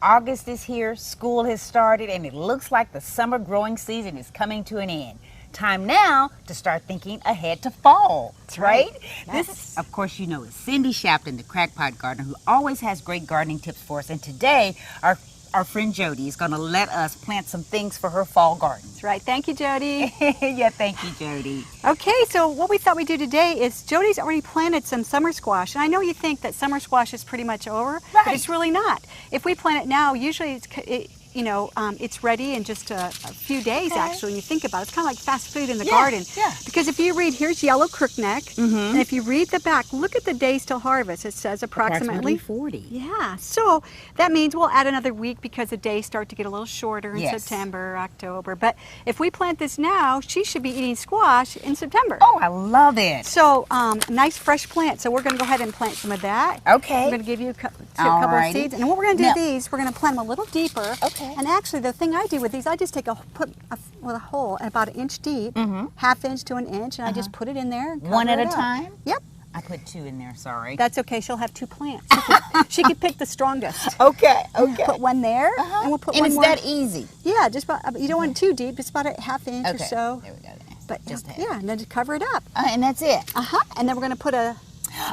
August is here, school has started, and it looks like the summer growing season is coming to an end. Time now to start thinking ahead to fall, right? Yes. This, of course, you know, is Cindy Shapton, the Crackpot Gardener, who always has great gardening tips for us. And today, our friend Jody is going to let us plant some things for her fall garden. That's right. Thank you, Jody. Yeah, thank you, Jody. Okay, so what we thought we'd do today is Jody's already planted some summer squash. And I know you think that summer squash is pretty much over, but it's really not. If we plant it now, usually it's ready in just a few days, actually, when you think about it. It's kind of like fast food in the garden. Yeah. Because if you read, here's yellow crookneck, and if you read the back, look at the days till harvest. It says approximately 40. Yeah, so that means we'll add another week because the days start to get a little shorter in September, October. But if we plant this now, she should be eating squash in September. Oh, I love it. So, nice fresh plant. So we're going to go ahead and plant some of that. Okay. I'm going to give you a couple of seeds. And what we're going to do these, we're going to plant them a little deeper. Okay. And actually, the thing I do with these, I just take a hole about 1 inch deep, ½ inch to 1 inch, and I just put it in there. And One at a up. time? Yep. I put 2 in there, sorry. That's okay. She'll have 2 plants. She could pick the strongest. Okay. Put one there, and we'll put and one it's more. that easy. Yeah, just about. You don't want it too deep. Just about a ½ inch or so. There we go. But just yeah, and then just cover it up. And that's it. And then we're going to put a.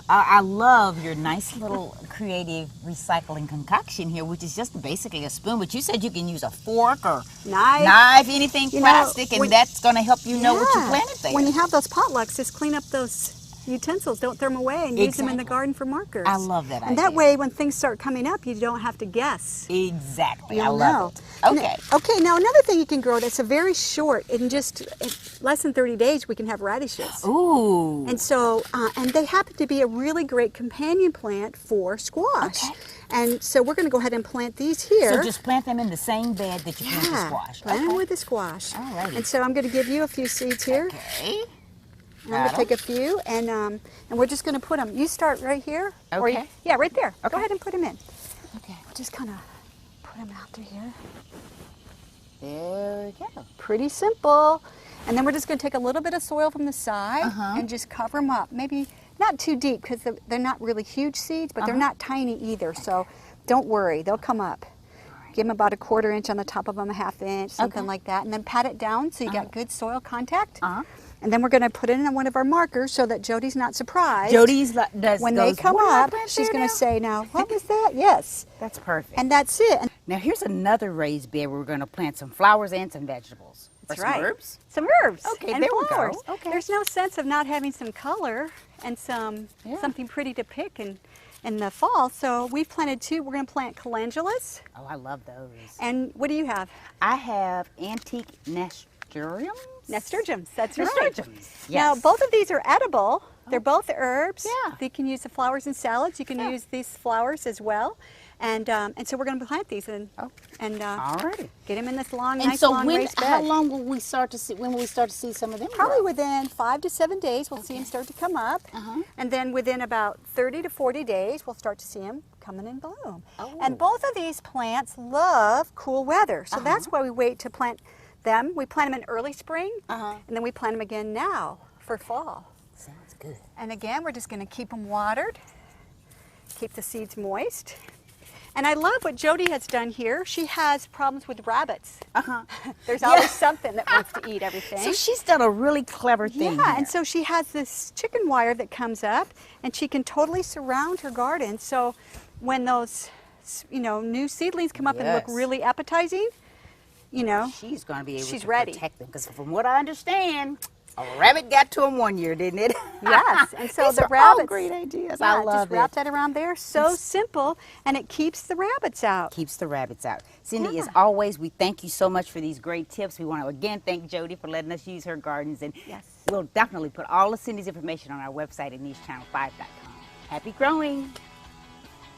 I love your nice little creative recycling concoction here, which is just basically a spoon. But you said you can use a fork or knife, anything plastic, and that's going to help you know what you planted there. When you have those potlucks, just clean up those utensils. Don't throw them away and use them in the garden for markers. I love that idea. And that way, when things start coming up, you don't have to guess. Exactly. I love it. Okay. Okay, now another thing you can grow that's a very short, in just less than 30 days, we can have radishes. Ooh. And so, and they happen to be a really great companion plant for squash. Okay. And so we're going to go ahead and plant these here. So just plant them in the same bed that you plant the squash. Plant them with the squash. All right. And so I'm going to give you a few seeds here. Okay. I'm going to take a few, and we're just going to put them. You start right here. Okay. Yeah, right there. Okay. Go ahead and put them in. Okay. We'll just kind of put them out through here. There we go. Pretty simple. And then we're just going to take a little bit of soil from the side and just cover them up. Maybe not too deep because they're not really huge seeds, but they're not tiny either. So don't worry, they'll come up. Give them about a 1/4 inch on the top of them, a ½ inch, something like that. And then pat it down so you got good soil contact. And then we're going to put it in one of our markers so that Jody's not surprised. When they come up, she's going to say, now, what was that? Yes. That's perfect. And that's it. Now here's another raised bed where we're going to plant some flowers and some vegetables. That's Some herbs. Some herbs. Okay, and there flowers. we go. Okay. There's no sense of not having some color and something pretty to pick in the fall. So we've planted 2. We're going to plant calendulas. Oh, I love those. And what do you have? I have antique nasturtiums. Nasturtiums, that's Nasturtiums. right. Now, Yes. both of these are edible. They're both herbs. Yeah. You can use the flowers in salads. You can use these flowers as well. And so we're going to plant these and Alrighty. get them in this long, And nice so long raised bed. how long will we start to see? When will we start to see some of them? Probably grow? within 5 to 7 days, we'll see them start to come up. And then within about 30 to 40 days, we'll start to see them coming in bloom. And both of these plants love cool weather. So that's why we wait to plant them. We plant them in early spring, and then we plant them again now for fall. Sounds good. And again, we're just going to keep them watered, keep the seeds moist. And I love what Jody has done here. She has problems with rabbits. There's always something that wants to eat everything. So she's done a really clever thing Yeah, here. and so she has this chicken wire that comes up, and she can totally surround her garden. So when those, new seedlings come up and look really appetizing, she's going to be able to ready. protect them. Because from what I understand, a rabbit got to him one year, didn't it? Yes, and so These the are rabbits. all great ideas. Yeah, I love just wrap that around there. So simple, and it keeps the rabbits out. Keeps the rabbits out. Cindy, as always, we thank you so much for these great tips. We want to again thank Jody for letting us use her gardens, and we'll definitely put all of Cindy's information on our website at NewsChannel5.com. Happy growing!